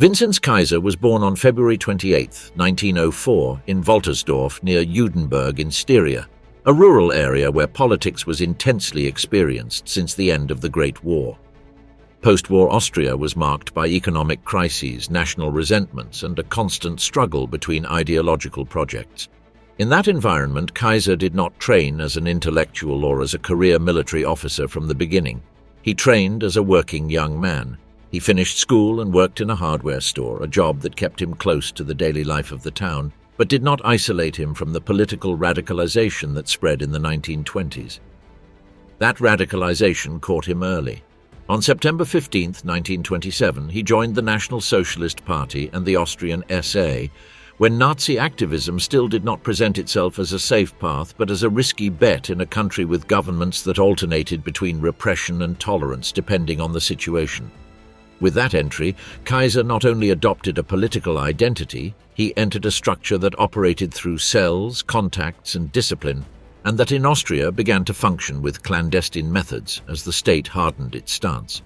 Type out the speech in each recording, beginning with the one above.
Vinzenz Káiser was born on February 28, 1904, in Woltersdorf near Judenburg in Styria, a rural area where politics was intensely experienced since the end of the Great War. Post-war Austria was marked by economic crises, national resentments, and a constant struggle between ideological projects. In that environment, Káiser did not train as an intellectual or as a career military officer from the beginning. He trained as a working young man. He finished school and worked in a hardware store, a job that kept him close to the daily life of the town, but did not isolate him from the political radicalization that spread in the 1920s. That radicalization caught him early. On September 15, 1927, he joined the National Socialist Party and the Austrian SA, when Nazi activism still did not present itself as a safe path, but as a risky bet in a country with governments that alternated between repression and tolerance depending on the situation. With that entry, Káiser not only adopted a political identity, he entered a structure that operated through cells, contacts, and discipline, and that in Austria began to function with clandestine methods as the state hardened its stance.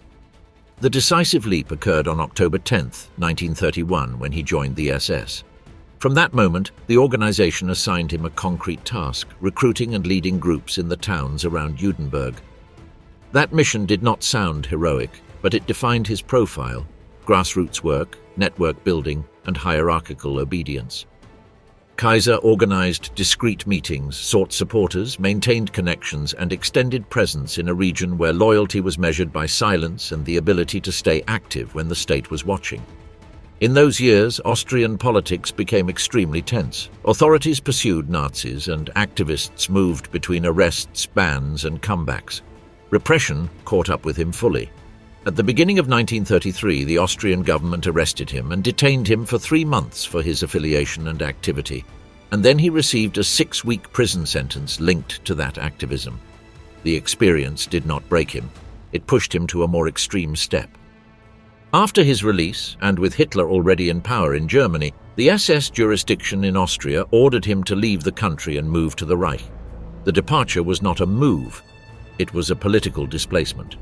The decisive leap occurred on October 10, 1931, when he joined the SS. From that moment, the organization assigned him a concrete task, recruiting and leading groups in the towns around Judenburg. That mission did not sound heroic, but it defined his profile: grassroots work, network building, and hierarchical obedience. Káiser organized discreet meetings, sought supporters, maintained connections, and extended presence in a region where loyalty was measured by silence and the ability to stay active when the state was watching. In those years, Austrian politics became extremely tense. Authorities pursued Nazis, and activists moved between arrests, bans, and comebacks. Repression caught up with him fully. At the beginning of 1933, the Austrian government arrested him and detained him for 3 months for his affiliation and activity, and then he received a 6-week prison sentence linked to that activism. The experience did not break him. It pushed him to a more extreme step. After his release, and with Hitler already in power in Germany, the SS jurisdiction in Austria ordered him to leave the country and move to the Reich. The departure was not a move, it was a political displacement.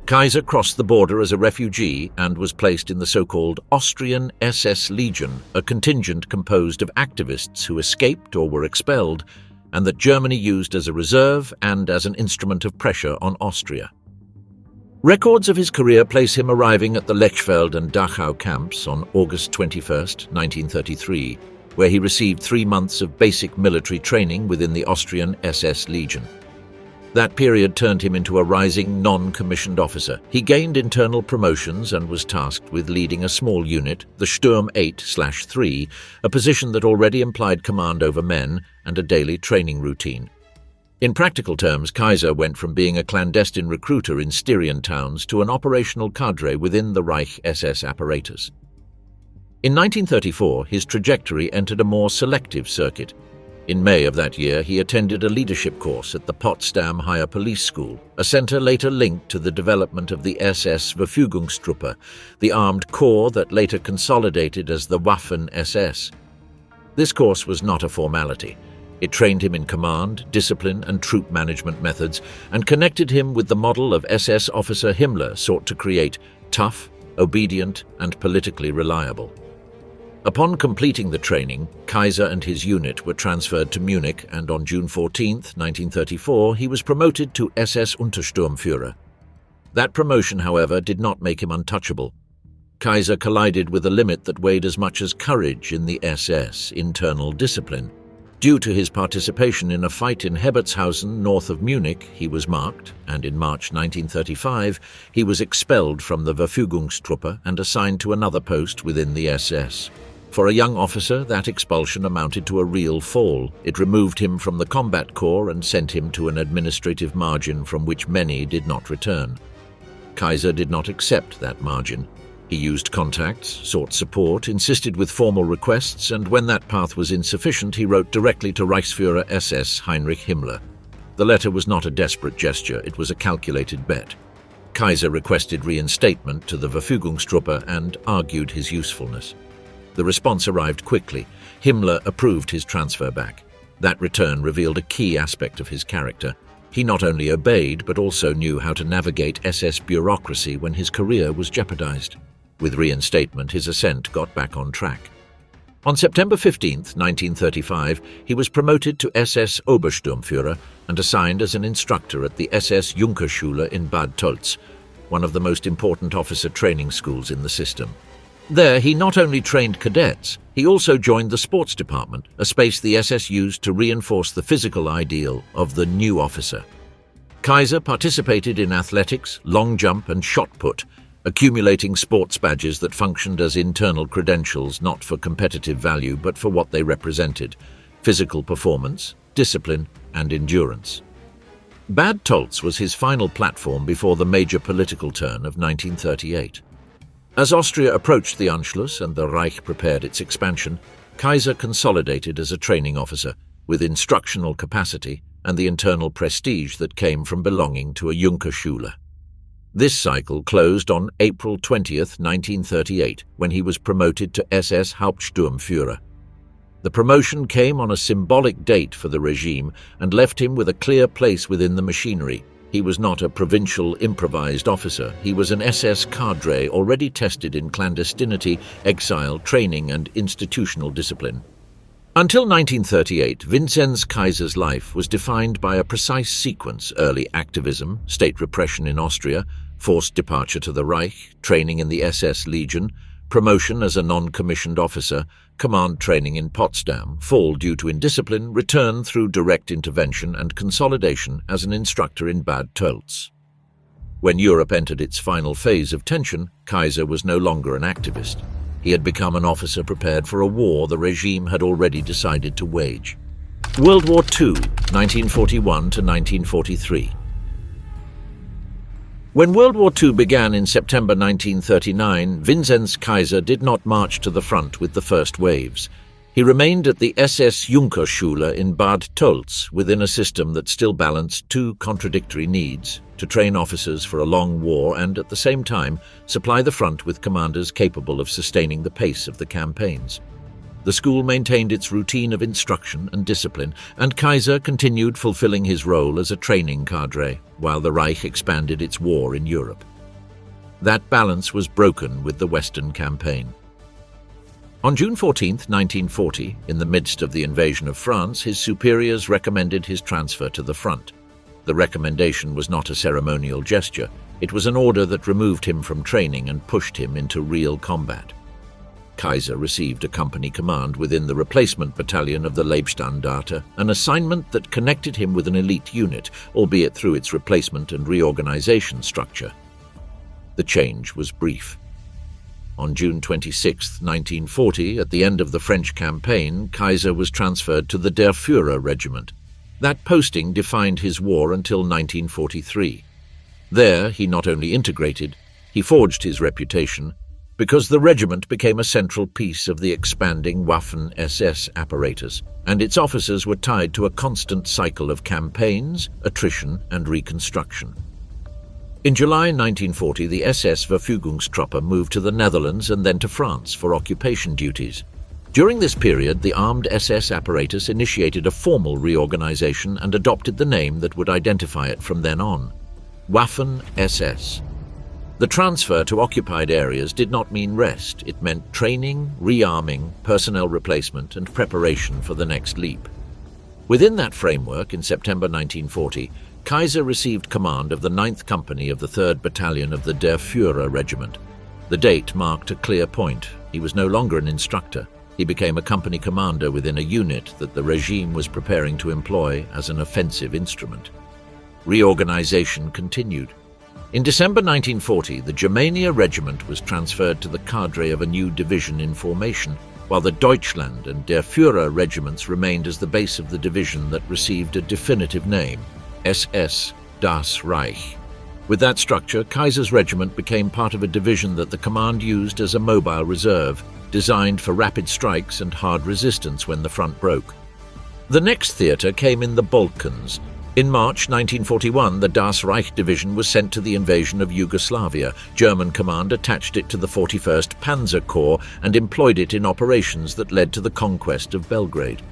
Káiser crossed the border as a refugee and was placed in the so-called Austrian SS Legion, a contingent composed of activists who escaped or were expelled, and that Germany used as a reserve and as an instrument of pressure on Austria. Records of his career place him arriving at the Lechfeld and Dachau camps on August 21, 1933, where he received 3 months of basic military training within the Austrian SS Legion. That period turned him into a rising non-commissioned officer. He gained internal promotions and was tasked with leading a small unit, the Sturm 8/3, a position that already implied command over men and a daily training routine. In practical terms, Káiser went from being a clandestine recruiter in Styrian towns to an operational cadre within the Reich SS apparatus. In 1934, his trajectory entered a more selective circuit. In May of that year, he attended a leadership course at the Potsdam Higher Police School, a center later linked to the development of the SS Verfügungstruppe, the armed corps that later consolidated as the Waffen-SS. This course was not a formality. It trained him in command, discipline, and troop management methods, and connected him with the model of SS officer Himmler sought to create: tough, obedient, and politically reliable. Upon completing the training, Káiser and his unit were transferred to Munich, and on June 14, 1934, he was promoted to SS Untersturmführer. That promotion, however, did not make him untouchable. Káiser collided with a limit that weighed as much as courage in the SS, internal discipline. Due to his participation in a fight in Hebertshausen, north of Munich, he was marked, and in March 1935, he was expelled from the Verfügungstruppe and assigned to another post within the SS. For a young officer, that expulsion amounted to a real fall. It removed him from the combat corps and sent him to an administrative margin from which many did not return. Káiser did not accept that margin. He used contacts, sought support, insisted with formal requests, and when that path was insufficient, he wrote directly to Reichsführer SS Heinrich Himmler. The letter was not a desperate gesture, it was a calculated bet. Káiser requested reinstatement to the Verfügungstruppe and argued his usefulness. The response arrived quickly. Himmler approved his transfer back. That return revealed a key aspect of his character. He not only obeyed, but also knew how to navigate SS bureaucracy when his career was jeopardized. With reinstatement, his ascent got back on track. On September 15, 1935, he was promoted to SS Obersturmführer and assigned as an instructor at the SS Junkerschule in Bad Tölz, one of the most important officer training schools in the system. There, he not only trained cadets, he also joined the sports department, a space the SS used to reinforce the physical ideal of the new officer. Káiser participated in athletics, long jump and shot put, accumulating sports badges that functioned as internal credentials not for competitive value but for what they represented: physical performance, discipline and endurance. Bad Tölz was his final platform before the major political turn of 1938. As Austria approached the Anschluss and the Reich prepared its expansion, Káiser consolidated as a training officer, with instructional capacity and the internal prestige that came from belonging to a Junkerschule. This cycle closed on April 20, 1938, when he was promoted to SS Hauptsturmführer. The promotion came on a symbolic date for the regime and left him with a clear place within the machinery. He was not a provincial improvised officer. He was an SS cadre already tested in clandestinity, exile, training and institutional discipline. Until 1938, Vinzenz Káiser's life was defined by a precise sequence: early activism, state repression in Austria, forced departure to the Reich, training in the SS Legion, promotion as a non-commissioned officer, command training in Potsdam, fall due to indiscipline, return through direct intervention and consolidation as an instructor in Bad Tölz. When Europe entered its final phase of tension, Káiser was no longer an activist. He had become an officer prepared for a war the regime had already decided to wage. World War II, 1941 to 1943. When World War II began in September 1939, Vinzenz Káiser did not march to the front with the first waves. He remained at the SS Junkerschule in Bad Tölz within a system that still balanced two contradictory needs: to train officers for a long war and, at the same time, supply the front with commanders capable of sustaining the pace of the campaigns. The school maintained its routine of instruction and discipline, and Káiser continued fulfilling his role as a training cadre, while the Reich expanded its war in Europe. That balance was broken with the Western campaign. On June 14, 1940, in the midst of the invasion of France, his superiors recommended his transfer to the front. The recommendation was not a ceremonial gesture. It was an order that removed him from training and pushed him into real combat. Káiser received a company command within the replacement battalion of the Leibstandarte, an assignment that connected him with an elite unit, albeit through its replacement and reorganization structure. The change was brief. On June 26, 1940, at the end of the French campaign, Káiser was transferred to the Der Führer Regiment. That posting defined his war until 1943. There, he not only integrated, he forged his reputation, because the regiment became a central piece of the expanding Waffen-SS apparatus, and its officers were tied to a constant cycle of campaigns, attrition, and reconstruction. In July 1940, the SS Verfügungstruppe moved to the Netherlands and then to France for occupation duties. During this period, the armed SS apparatus initiated a formal reorganization and adopted the name that would identify it from then on: Waffen-SS. The transfer to occupied areas did not mean rest. It meant training, rearming, personnel replacement, and preparation for the next leap. Within that framework, in September 1940, Káiser received command of the 9th Company of the 3rd Battalion of the Der Führer Regiment. The date marked a clear point. He was no longer an instructor. He became a company commander within a unit that the regime was preparing to employ as an offensive instrument. Reorganization continued. In December 1940, the Germania Regiment was transferred to the cadre of a new division in formation, while the Deutschland and Der Führer regiments remained as the base of the division that received a definitive name: SS Das Reich. With that structure, Káiser's regiment became part of a division that the command used as a mobile reserve, designed for rapid strikes and hard resistance when the front broke. The next theatre came in the Balkans. In March 1941, the Das Reich division was sent to the invasion of Yugoslavia. German command attached it to the 41st Panzer Corps and employed it in operations that led to the conquest of Belgrade.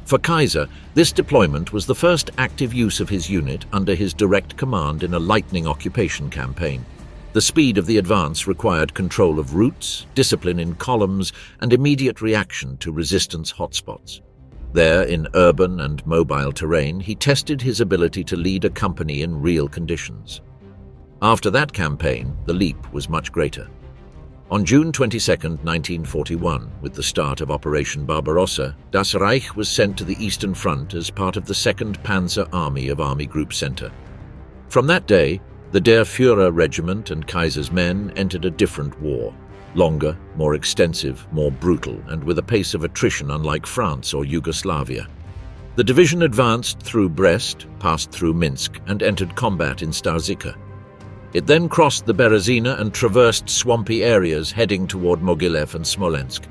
For Káiser, this deployment was the first active use of his unit under his direct command in a lightning occupation campaign. The speed of the advance required control of routes, discipline in columns, and immediate reaction to resistance hotspots. There, in urban and mobile terrain, he tested his ability to lead a company in real conditions. After that campaign, the leap was much greater. On June 22, 1941, with the start of Operation Barbarossa, Das Reich was sent to the Eastern Front as part of the 2nd Panzer Army of Army Group Center. From that day, the Der Führer Regiment and Kaiser's men entered a different war, longer, more extensive, more brutal, and with a pace of attrition unlike France or Yugoslavia. The division advanced through Brest, passed through Minsk, and entered combat in Starsika. It then crossed the Berezina and traversed swampy areas heading toward Mogilev and Smolensk.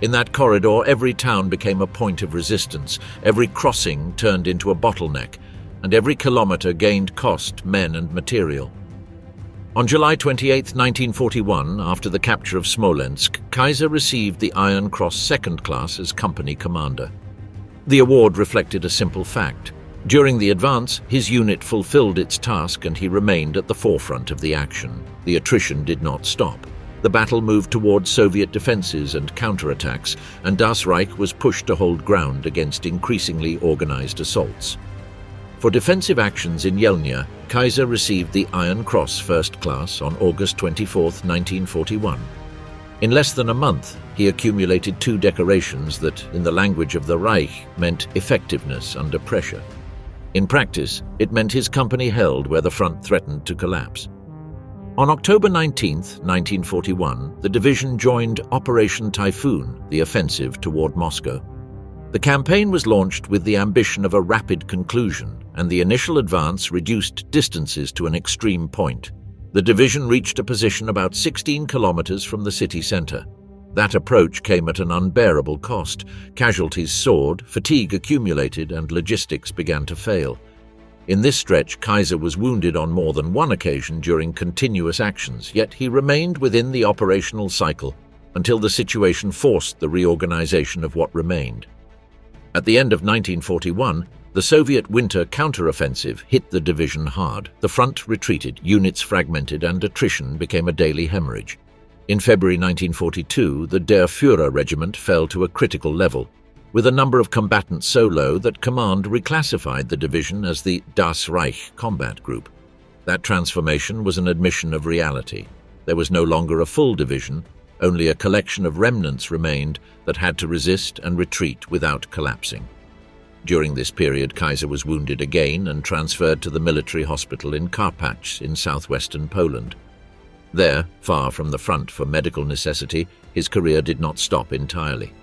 In that corridor, every town became a point of resistance, every crossing turned into a bottleneck, and every kilometer gained cost, men and material. On July 28, 1941, after the capture of Smolensk, Kaiser received the Iron Cross Second Class as company commander. The award reflected a simple fact. During the advance, his unit fulfilled its task and he remained at the forefront of the action. The attrition did not stop. The battle moved toward Soviet defenses and counterattacks, and Das Reich was pushed to hold ground against increasingly organized assaults. For defensive actions in Yelnya, Kaiser received the Iron Cross First Class on August 24, 1941. In less than a month, he accumulated 2 decorations that, in the language of the Reich, meant effectiveness under pressure. In practice, it meant his company held where the front threatened to collapse. On October 19, 1941, the division joined Operation Typhoon, the offensive toward Moscow. The campaign was launched with the ambition of a rapid conclusion, and the initial advance reduced distances to an extreme point. The division reached a position about 16 kilometers from the city center. That approach came at an unbearable cost. Casualties soared, fatigue accumulated, and logistics began to fail. In this stretch, Kaiser was wounded on more than one occasion during continuous actions, yet he remained within the operational cycle until the situation forced the reorganization of what remained. At the end of 1941, the Soviet winter counteroffensive hit the division hard. The front retreated, units fragmented, and attrition became a daily hemorrhage. In February 1942, the Der Führer Regiment fell to a critical level, with a number of combatants so low that command reclassified the division as the Das Reich Combat Group. That transformation was an admission of reality. There was no longer a full division, only a collection of remnants remained that had to resist and retreat without collapsing. During this period, Kaiser was wounded again and transferred to the military hospital in Karpacz in southwestern Poland. There, far from the front for medical necessity, his career did not stop entirely.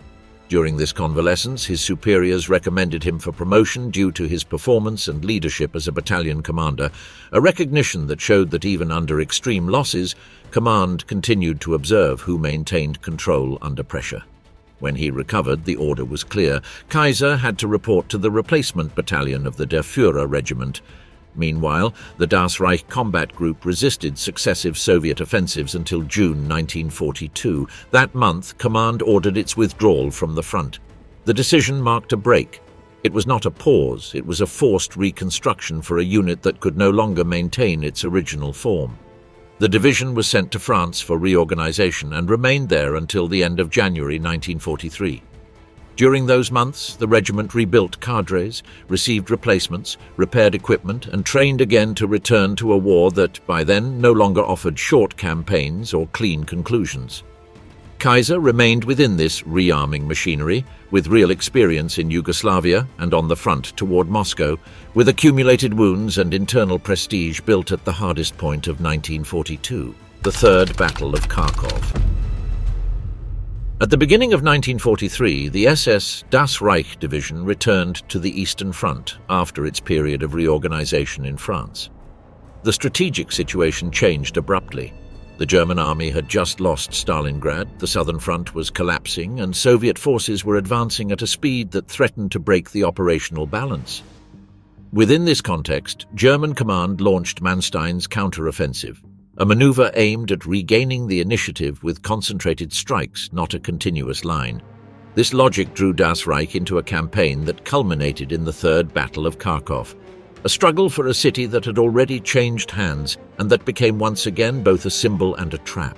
During this convalescence, his superiors recommended him for promotion due to his performance and leadership as a battalion commander, a recognition that showed that even under extreme losses, command continued to observe who maintained control under pressure. When he recovered, the order was clear. Kaiser had to report to the replacement battalion of the Der Führer Regiment. Meanwhile, the Das Reich Combat Group resisted successive Soviet offensives until June 1942. That month, command ordered its withdrawal from the front. The decision marked a break. It was not a pause, it was a forced reconstruction for a unit that could no longer maintain its original form. The division was sent to France for reorganization and remained there until the end of January 1943. During those months, the regiment rebuilt cadres, received replacements, repaired equipment, and trained again to return to a war that, by then, no longer offered short campaigns or clean conclusions. Kaiser remained within this rearming machinery, with real experience in Yugoslavia and on the front toward Moscow, with accumulated wounds and internal prestige built at the hardest point of 1942, the Third Battle of Karkov. At the beginning of 1943, the SS Das Reich Division returned to the Eastern Front after its period of reorganization in France. The strategic situation changed abruptly. The German army had just lost Stalingrad, the Southern Front was collapsing, and Soviet forces were advancing at a speed that threatened to break the operational balance. Within this context, German command launched Manstein's counteroffensive, a maneuver aimed at regaining the initiative with concentrated strikes, not a continuous line. This logic drew Das Reich into a campaign that culminated in the Third Battle of Karkov. a struggle for a city that had already changed hands and that became once again both a symbol and a trap.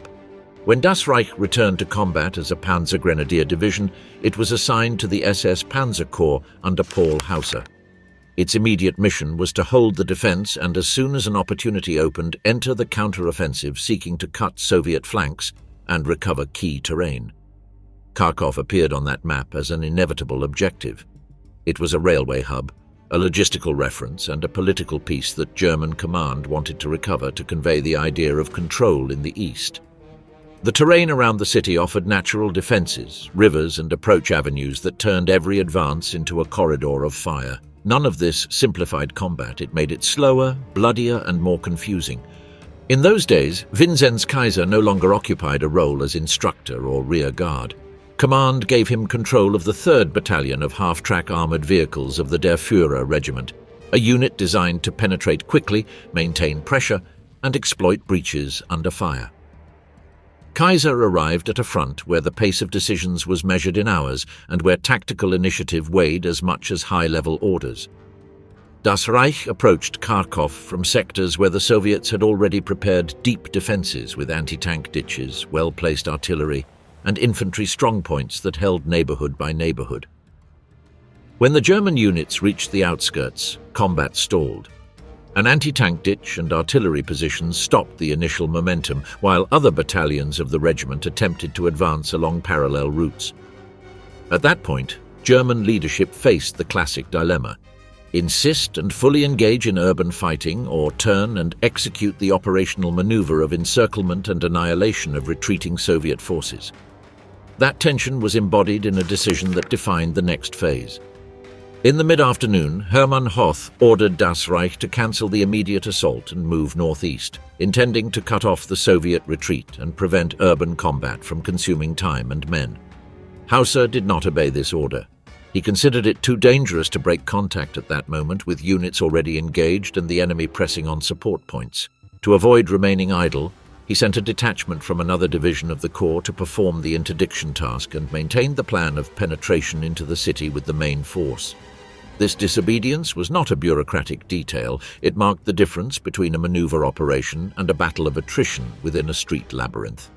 When Das Reich returned to combat as a Panzer Grenadier Division, it was assigned to the SS Panzer Corps under Paul Hauser. Its immediate mission was to hold the defense and, as soon as an opportunity opened, enter the counter-offensive seeking to cut Soviet flanks and recover key terrain. Karkov appeared on that map as an inevitable objective. It was a railway hub, a logistical reference, and a political piece that German command wanted to recover to convey the idea of control in the east. The terrain around the city offered natural defenses, rivers and approach avenues that turned every advance into a corridor of fire. None of this simplified combat. It made it slower, bloodier, and more confusing. In those days, Vinzenz Káiser no longer occupied a role as instructor or rear guard. Command gave him control of the 3rd Battalion of half-track armoured vehicles of the Der Führer Regiment, a unit designed to penetrate quickly, maintain pressure, and exploit breaches under fire. Káiser arrived at a front where the pace of decisions was measured in hours and where tactical initiative weighed as much as high-level orders. Das Reich approached Karkov from sectors where the Soviets had already prepared deep defences with anti-tank ditches, well-placed artillery, and infantry strongpoints that held neighbourhood by neighbourhood. When the German units reached the outskirts, combat stalled. An anti-tank ditch and artillery positions stopped the initial momentum, while other battalions of the regiment attempted to advance along parallel routes. At that point, German leadership faced the classic dilemma: insist and fully engage in urban fighting, or turn and execute the operational maneuver of encirclement and annihilation of retreating Soviet forces. That tension was embodied in a decision that defined the next phase. In the mid-afternoon, Hermann Hoth ordered Das Reich to cancel the immediate assault and move northeast, intending to cut off the Soviet retreat and prevent urban combat from consuming time and men. Hauser did not obey this order. He considered it too dangerous to break contact at that moment, with units already engaged and the enemy pressing on support points. To avoid remaining idle, he sent a detachment from another division of the Corps to perform the interdiction task and maintained the plan of penetration into the city with the main force. This disobedience was not a bureaucratic detail. It marked the difference between a maneuver operation and a battle of attrition within a street labyrinth.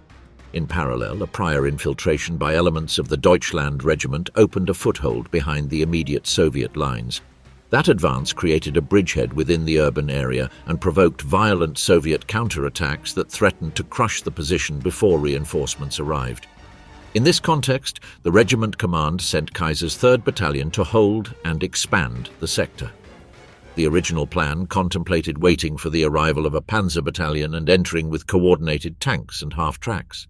In parallel, a prior infiltration by elements of the Deutschland regiment opened a foothold behind the immediate Soviet lines. That advance created a bridgehead within the urban area and provoked violent Soviet counterattacks that threatened to crush the position before reinforcements arrived. In this context, the regiment command sent Kaiser's 3rd Battalion to hold and expand the sector. The original plan contemplated waiting for the arrival of a panzer battalion and entering with coordinated tanks and half-tracks.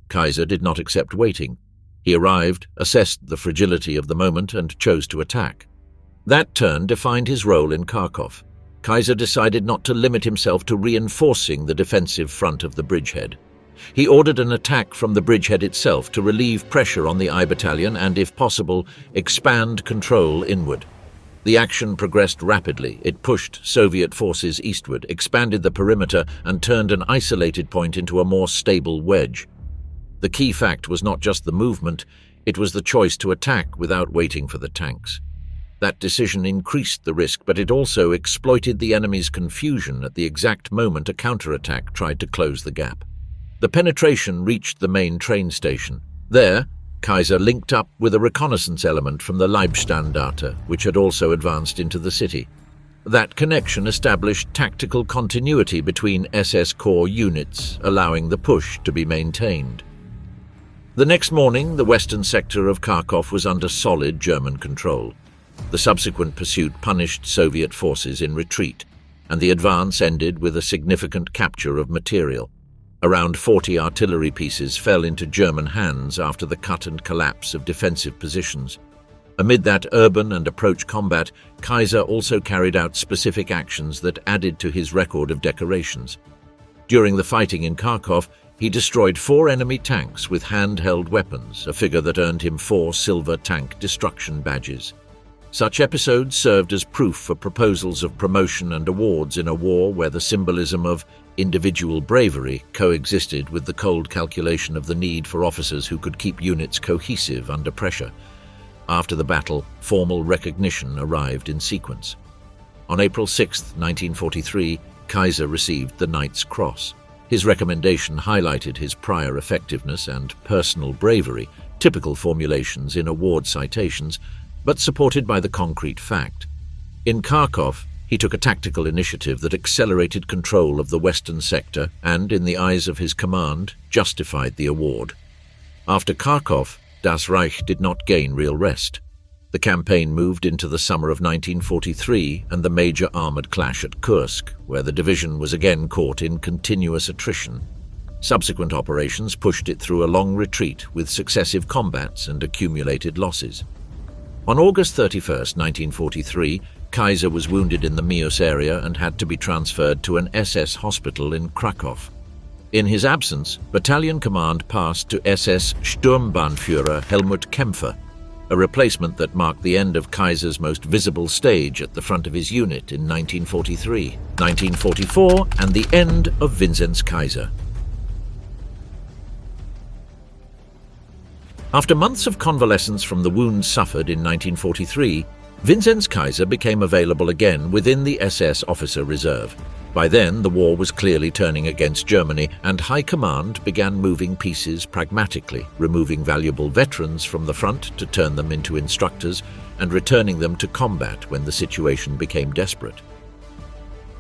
Káiser did not accept waiting. He arrived, assessed the fragility of the moment, and chose to attack. That turn defined his role in Karkov. Káiser decided not to limit himself to reinforcing the defensive front of the bridgehead. He ordered an attack from the bridgehead itself to relieve pressure on the I Battalion and, if possible, expand control inward. The action progressed rapidly. It pushed Soviet forces eastward, expanded the perimeter, and turned an isolated point into a more stable wedge. The key fact was not just the movement, it was the choice to attack without waiting for the tanks. That decision increased the risk, but it also exploited the enemy's confusion at the exact moment a counterattack tried to close the gap. The penetration reached the main train station. There, Káiser linked up with a reconnaissance element from the Leibstandarte, which had also advanced into the city. That connection established tactical continuity between SS Corps units, allowing the push to be maintained. The next morning, the western sector of Karkov was under solid German control. The subsequent pursuit punished Soviet forces in retreat, and the advance ended with a significant capture of material. Around 40 artillery pieces fell into German hands after the cut and collapse of defensive positions. Amid that urban and approach combat, Káiser also carried out specific actions that added to his record of decorations. During the fighting in Karkov, he destroyed 4 enemy tanks with handheld weapons, a figure that earned him 4 silver tank destruction badges. Such episodes served as proof for proposals of promotion and awards in a war where the symbolism of individual bravery coexisted with the cold calculation of the need for officers who could keep units cohesive under pressure. After the battle, formal recognition arrived in sequence. On April 6, 1943, Káiser received the Knight's Cross. His recommendation highlighted his prior effectiveness and personal bravery, typical formulations in award citations, but supported by the concrete fact. In Karkov, he took a tactical initiative that accelerated control of the western sector and, in the eyes of his command, justified the award. After Karkov, Das Reich did not gain real rest. The campaign moved into the summer of 1943 and the major armoured clash at Kursk, where the division was again caught in continuous attrition. Subsequent operations pushed it through a long retreat with successive combats and accumulated losses. On August 31, 1943, Káiser was wounded in the Mius area and had to be transferred to an SS hospital in Krakow. In his absence, battalion command passed to SS Sturmbannführer Helmut Kämpfer, a replacement that marked the end of Kaiser's most visible stage at the front of his unit in 1943, 1944, and the end of Vinzenz Káiser. After months of convalescence from the wounds suffered in 1943, Vinzenz Káiser became available again within the SS officer reserve. By then, the war was clearly turning against Germany, and High Command began moving pieces pragmatically, removing valuable veterans from the front to turn them into instructors and returning them to combat when the situation became desperate.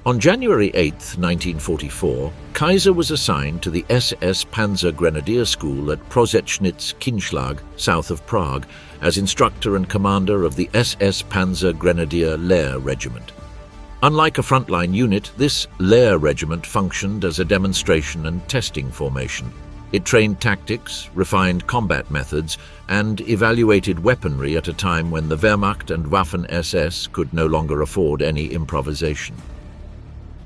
On January 8, 1944, Káiser was assigned to the SS Panzer Grenadier School at Prosechtnitz Kinschlag, south of Prague, as instructor and commander of the SS Panzer Grenadier Lehr Regiment. Unlike a frontline unit, this Lehr Regiment functioned as a demonstration and testing formation. It trained tactics, refined combat methods, and evaluated weaponry at a time when the Wehrmacht and Waffen-SS could no longer afford any improvisation.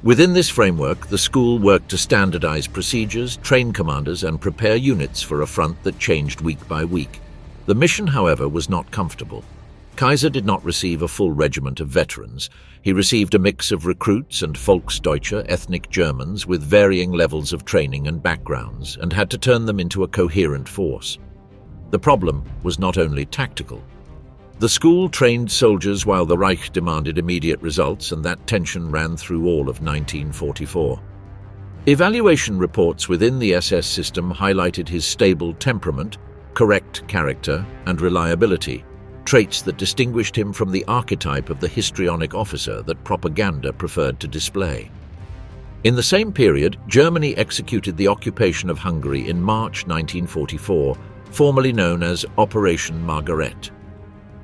Within this framework, the school worked to standardize procedures, train commanders, and prepare units for a front that changed week by week. The mission, however, was not comfortable. Káiser did not receive a full regiment of veterans. He received a mix of recruits and Volksdeutsche, ethnic Germans, with varying levels of training and backgrounds, and had to turn them into a coherent force. The problem was not only tactical. The school trained soldiers while the Reich demanded immediate results, and that tension ran through all of 1944. Evaluation reports within the SS system highlighted his stable temperament, correct character, and reliability, traits that distinguished him from the archetype of the histrionic officer that propaganda preferred to display. In the same period, Germany executed the occupation of Hungary in March 1944, formerly known as Operation Margaret.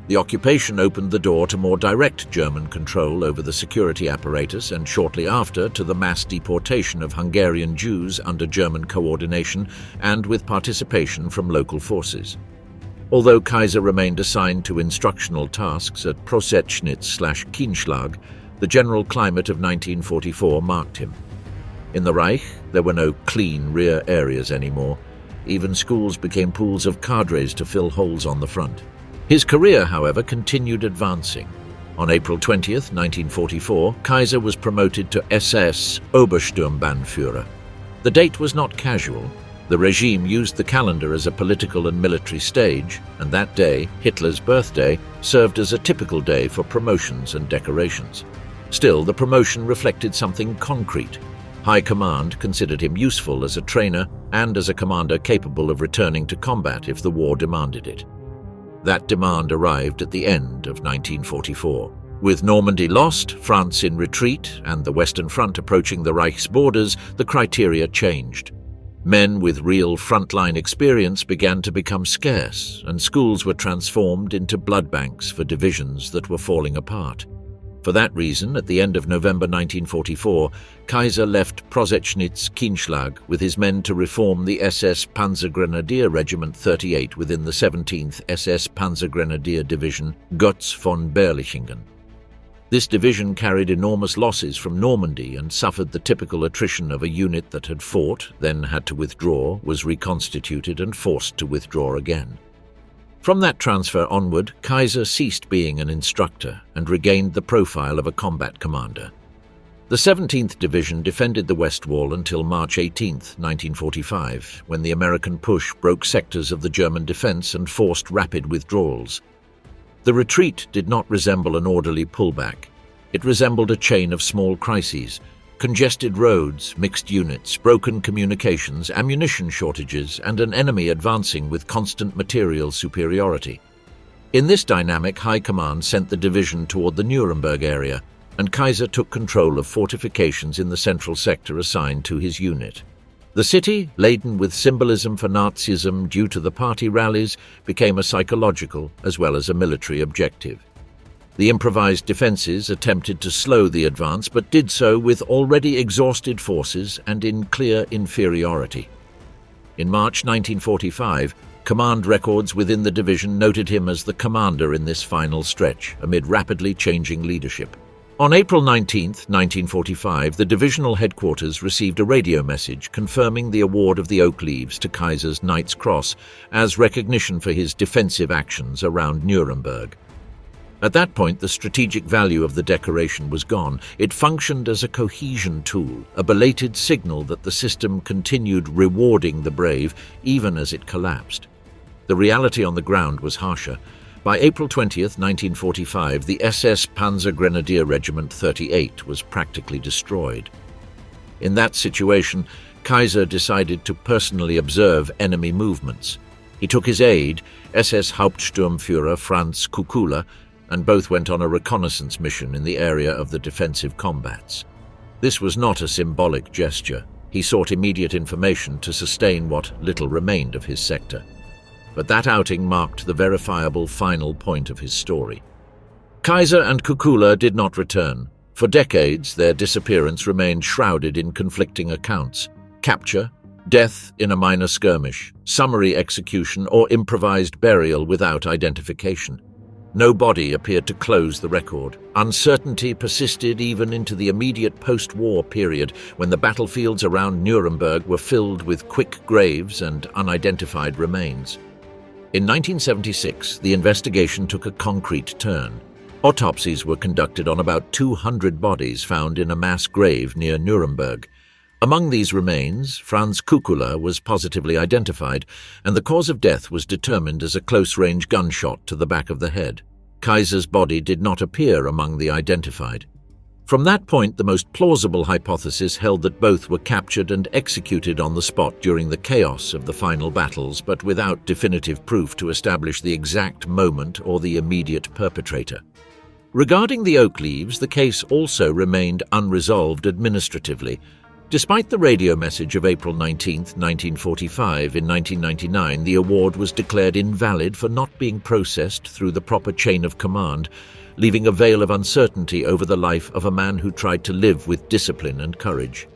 The occupation opened the door to more direct German control over the security apparatus and shortly after to the mass deportation of Hungarian Jews under German coordination and with participation from local forces. Although Káiser remained assigned to instructional tasks at Prosechtnitz/Kinschlag, the general climate of 1944 marked him. In the Reich, there were no clean rear areas anymore. Even schools became pools of cadres to fill holes on the front. His career, however, continued advancing. On April 20, 1944, Káiser was promoted to SS Obersturmbannführer. The date was not casual. The regime used the calendar as a political and military stage, and that day, Hitler's birthday, served as a typical day for promotions and decorations. Still, the promotion reflected something concrete. High Command considered him useful as a trainer and as a commander capable of returning to combat if the war demanded it. That demand arrived at the end of 1944. With Normandy lost, France in retreat, and the Western Front approaching the Reich's borders, the criteria changed. Men with real frontline experience began to become scarce, and schools were transformed into blood banks for divisions that were falling apart. For that reason, at the end of November 1944, Káiser left Prosechtnitz Kinschlag with his men to reform the SS Panzergrenadier Regiment 38 within the 17th SS Panzergrenadier Division Götz von Berlichingen. This division carried enormous losses from Normandy and suffered the typical attrition of a unit that had fought, then had to withdraw, was reconstituted and forced to withdraw again. From that transfer onward, Káiser ceased being an instructor and regained the profile of a combat commander. The 17th Division defended the West Wall until March 18, 1945, when the American push broke sectors of the German defense and forced rapid withdrawals. The retreat did not resemble an orderly pullback. It resembled a chain of small crises: congested roads, mixed units, broken communications, ammunition shortages, and an enemy advancing with constant material superiority. In this dynamic, High Command sent the division toward the Nuremberg area, and Káiser took control of fortifications in the central sector assigned to his unit. The city, laden with symbolism for Nazism due to the party rallies, became a psychological as well as a military objective. The improvised defenses attempted to slow the advance, but did so with already exhausted forces and in clear inferiority. In March 1945, command records within the division noted him as the commander in this final stretch, amid rapidly changing leadership. On April 19, 1945, the divisional headquarters received a radio message confirming the award of the Oak Leaves to Káiser's Knight's Cross as recognition for his defensive actions around Nuremberg. At that point, the strategic value of the decoration was gone. It functioned as a cohesion tool, a belated signal that the system continued rewarding the brave even as it collapsed. The reality on the ground was harsher. By April 20, 1945, the SS Panzer Grenadier Regiment 38 was practically destroyed. In that situation, Káiser decided to personally observe enemy movements. He took his aide, SS Hauptsturmführer Franz Kukula, and both went on a reconnaissance mission in the area of the defensive combats. This was not a symbolic gesture. He sought immediate information to sustain what little remained of his sector. But that outing marked the verifiable final point of his story. Káiser and Kukula did not return. For decades, their disappearance remained shrouded in conflicting accounts: capture, death in a minor skirmish, summary execution, or improvised burial without identification. No body appeared to close the record. Uncertainty persisted even into the immediate post-war period, when the battlefields around Nuremberg were filled with quick graves and unidentified remains. In 1976, the investigation took a concrete turn. Autopsies were conducted on about 200 bodies found in a mass grave near Nuremberg. Among these remains, Franz Kukula was positively identified, and the cause of death was determined as a close-range gunshot to the back of the head. Káiser's body did not appear among the identified. From that point, the most plausible hypothesis held that both were captured and executed on the spot during the chaos of the final battles, but without definitive proof to establish the exact moment or the immediate perpetrator. Regarding the Oak Leaves, the case also remained unresolved administratively. Despite the radio message of April 19, 1945, in 1999, the award was declared invalid for not being processed through the proper chain of command, leaving a veil of uncertainty over the life of a man who tried to live with discipline and courage.